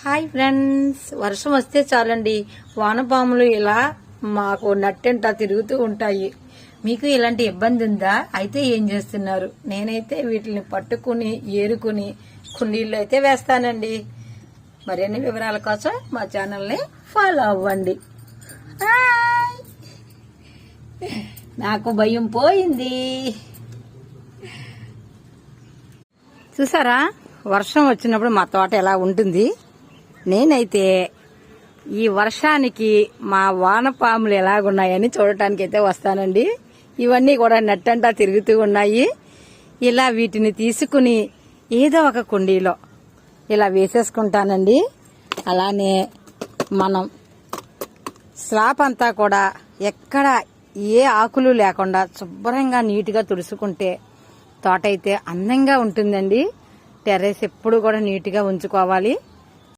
Hi friends, వర్షం వస్తే చాలండి వానపాములు ఇలా మాకు నట్టెంట తిరుగుతూ ఉంటాయి. మీకు ఇలాంటి ఇబ్బంది ఉందా? అయితే ఏం చేస్తున్నారు? నేనైతే వీటిని పట్టుకుని ఏరుకుని కుండీల్లో అయితే వేస్తానండి. మరిన్ని వివరాల కోసం మా ఛానల్ని ఫాలో అవ్వండి. నాకు భయం పోయింది. చూసారా, వర్షం వచ్చినప్పుడు మా తోట ఎలా ఉంటుంది. నేనైతే ఈ వర్షానికి మా వానపాములు ఎలాగున్నాయని చూడటానికి అయితే వస్తానండి. ఇవన్నీ కూడా నెట్టంటా తిరుగుతూ ఉన్నాయి. ఇలా వీటిని తీసుకుని ఏదో ఒక కుండీలో ఇలా వేసేసుకుంటానండి. అలానే మనం స్లాబ్ అంతా కూడా ఎక్కడ ఏ ఆకులు లేకుండా శుభ్రంగా నీట్గా తుడుచుకుంటే తోట అయితే అందంగా ఉంటుందండి. టెర్రస్ ఎప్పుడు కూడా నీట్గా ఉంచుకోవాలి.